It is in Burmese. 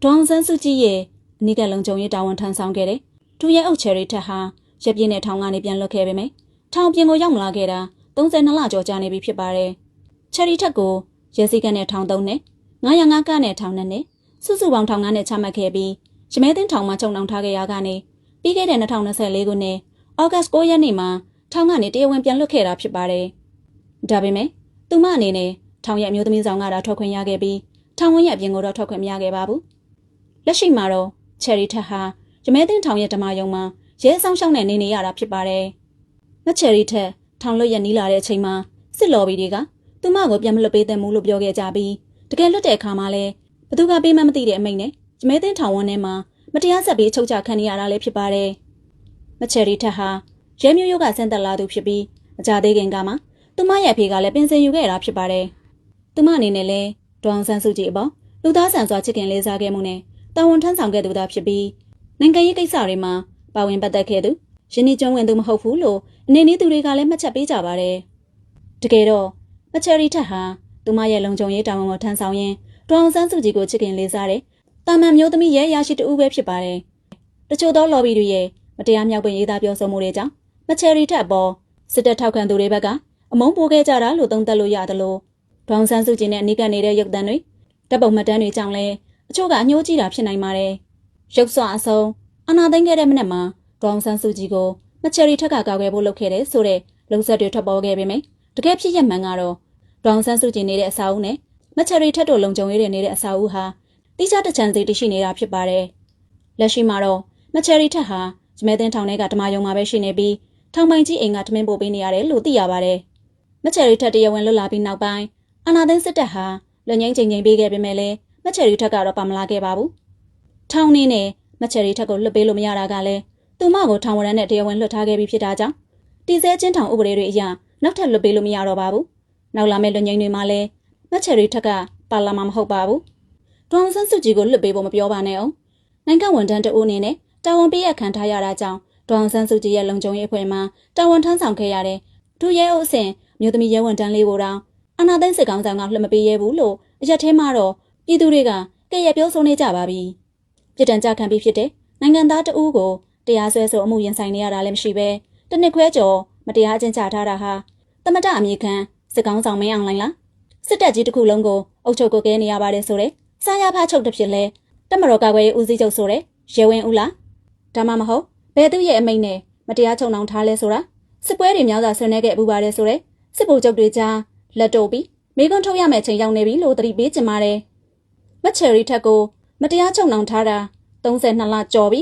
ဒေါအောင်ဆန်းစုကြည်ရဲ့အနိကလုံခြုံရေးတာဝန်ထမ်းဆောင်ခဲ့တဲ့ဒူရဲအုပ်ချယ်ရီထက်ဟာရပြင်းတဲ့ထောင်ကနေပြန်လွတ်ခဲ့ပေမယ့်ထောင်ပြင်ကိုရောက်မလာခဲ့တာ32လကျော်ကြာနေပြီဖြစ်ပါတယ်။ချယ်ရီထက်ကိုရဲစည်းကမ်းနဲ့ထောင်3နှစ်905ကနဲ့ထောင်2နှစ်စုစုပေါင်းထောင်9နဲ့ချမှတ်ခဲ့ပြီးရမဲသိန်းထောင်မှာချုပ်နှောင်ထားခဲ့ရကနေပြီးခဲ့တဲ့2024ခုနှစ်ဩဂတ်9ရက်နေ့မှာထောင်ကနေတရားဝင်ပြန်လွတ်ခဲ့တာဖြစ်ပါတယ်။ဒါပေမဲ့သူမအနေနဲ့ထောင်ရဲ့အမျိုးသမီးဆောင်ကတာထွက်ခွင့်ရခဲ့ပြီးထောင်ဝင်းရဲ့အပြင်ကိုတော့ထွက်ခွင့်မရခဲ့ပါဘူး။လက်ရှိမှာတော့ချယ်ရီထက်ဟာရမဲသိန်းထောင်ရဲ့ဓမ္မယုံမှာရဲဆောင်ရှောက်နဲ့နေရတာဖြစ်ပါတယ်။မချယ်ရီထက်ထောင်လွတ်ရနီးလာတဲ့အချိန်မှာစစ်လော်ဘီတွေကသူမကိုပြန်မလွတ်ပေးသင့်ဘူးလို့ပြောခဲ့ကြပြီးတကယ်လွတ်တဲ့အခါမှာလည်းဘသူကပေးမှမသိတဲ့အမိန့်နဲ့ရမဲသိန်းထောင်ဝန်းထဲမှာမတရားဆက်ပြီးချုပ်ချခံနေရတာလည်းဖြစ်ပါတယ်။မချယ်ရီထက်ဟာရဲမျိုးရိုးကဆင်းသက်လာသူဖြစ်ပြီးမကြသေးခင်ကမှသူမရဲ့အဖေကလည်းပင်စင်ယူခဲ့တာဖြစ်ပါတယ်။သူမအနေနဲ့လည်းဒေါအောင်ဆန်းစုကြည်အပေါ်လူသားဆန်စွာချစ်ခင်လေးစားခဲ့မှုနဲ့တာဝန်ထမ်းဆောင်ခဲ့သူသားဖြစ်ပြီးနိုင်ငံရေးကိစ္စတွေမှာပါဝင်ပတ်သက်ခဲ့သူရင်းနှီးကျွမ်းဝင်သူမဟုတ်ဘူးလို့အနေနည်းသူတွေကလည်းမှတ်ချက်ပေးကြပါတယ်။တကယ်တော့မချယ်ရီထက်ဟာသူမရဲ့လုံခြုံရေးတာဝန်ကိုထမ်းဆောင်ရင်းဒေါအောင်ဆန်းစုကြည်ကိုချစ်ခင်လေးစားတဲ့တာမန်မျိုးသမီးရဲ့ရရှိတူပဲဖြစ်ပါတယ်။တချို့သောလော်ဘီတွေရဲ့မတရားမြောက်ပင်ရေးသားပြောဆိုမှုတွေကြောင့်မချယ်ရီထက်အပေါ်စစ်တပ်ထောက်ခံသူတွေဘက်ကအမုန်းပိုးခဲ့ကြတာလို့သုံးသပ်လို့ရတယ်လို့ဒေါအောင်ဆန်းစုကြည်နဲ့အနီးကပ်နေတဲ့ရုပ်သံတွေတပ်ပုံမှတ်တမ်းတွေကြောင့်လည်းအချို့ကအညှိုးကြီးတာဖြစ်နိုင်ပါတယ်။ရုပ်စွာအဆုံးအာဏာသိမ်းခဲ့တဲ့မနက်မှာဒေါအောင်ဆန်းစုကြည်ကိုမချယ်ရီထက်ကကာကွယ်ဖို့လုပ်ခဲ့တဲ့ဆိုတဲ့လုံဆက်တွေထွက်ပေါ်ခဲ့ပေမယ့်တကယ်ဖြစ်ရမှန်ကတော့ဒေါအောင်ဆန်းစုကြည်နေတဲ့အစာအုပ်နဲ့မချယ်ရီထက်တို့လုံခြုံရေးတွေနေတဲ့အစာအုပ်ဟာတိကျတချမ်းစီတရှိနေတာဖြစ်ပါတယ်။လက်ရှိမှာတော့မချယ်ရီထက်ဟာရမဲသိန်းထောင်ထဲကဓမ္မယုံမှာပဲရှိနေပြီးထောင်ပိုင်ကြီးအိမ်ကထမင်းပို့ပေးနေရတယ်လို့သိရပါတယ်။မချယ်ရီထက်တရားဝင်လွတ်လာပြီးနောက်ပိုင်းအာဏာသိမ်းစစ်တပ်ဟာလွတ်ငြိမ်းချိန်ပေးခဲ့ပေမဲ့လည်းမချယ်ရီထက်ကတော့ပါမလာခဲ့ပါဘူး။ထောင်နေနဲ့မချယ်ရီထက်ကိုလွတ်ပေးလို့မရတာကလည်းသူမကိုထောင်ဝရမ်းနဲ့တရားဝင်လွတ်ထားခဲ့ပြီးဖြစ်တာကြောင့်တည်ဆဲချင်းထောင်ဥပဒေတွေအရနောက်ထပ်လွတ်ပေးလို့မရတော့ပါဘူး။နောက်လာမယ့်လွတ်ငြိမ်းတွေမှာလည်းမချယ်ရီထက်ကပါလာမှာမဟုတ်ပါဘူး။ဒေါအောင်ဆန်းစုကြည်ကိုလွတ်ပေးဖို့မပြောပါနဲ့အောင်။နိုင်ငံဝန်ထမ်းတဦးအနေနဲ့တာဝန်ပေးရခံထားရတာကြောင့်ဒေါအောင်ဆန်းစုကြည်ရဲ့လုံခြုံရေးအဖွဲ့မှတာဝန်ထမ်းဆောင်ခဲ့ရတဲ့ဒူရဲအုပ်အဆင့်မြို့သမီးရဲဝန်ထမ်းလေးကိုတောင်အာဏာသိမ်းစစ်ကောင်ဆောင်ကလွှတ်မပေးရဘူးလို့အရက်ထဲမှာတော့ပြည်သူတွေကကဲ့ရဲ့ပြောဆိုနေကြပါပြီ။ပြည်တံကြခံပြီးဖြစ်တဲ့နိုင်ငံသားတဦးကိုတရားစွဲဆိုအမှုရင်ဆိုင်နေရတာလည်းမရှိပဲတနစ်ခွဲကျော်မတရားအကျဉ်းချထားတာဟာတမတအမြေခံစစ်ကောင်ဆောင်မင်းအောင်လိုင်းလားစစ်တပ်ကြီးတစ်ခုလုံးကိုအုပ်ချုပ်ကိုကဲနေရပါတယ်ဆိုတဲ့စာရဖားချုပ်တစ်ဖြစ်လဲတမတော်ကာကွယ်ရေးဦးစီးချုပ်ဆိုတဲ့ရဲဝင်းဦးလားဒါမှမဟုတ်ဘယ်သူရဲ့အမိန့်နဲ့မတရားချုပ်နှောင်ထားလဲဆိုတာစစ်ပွဲတွေများစွာဆွေးနွေးခဲ့ပူပါတယ်ဆိုတဲ့စစ်ဗိုလ်ချုပ်တွေကြားလက်တို့ပြီးမိကွန်းထုတ်ရမယ့်ချိန်ရောက်နေပြီလို့သတိပေးချင်ပါတယ်မချယ်ရီထက်ကိုမတရားချုပ်နှောင်ထားတာ32လကျော်ပြီ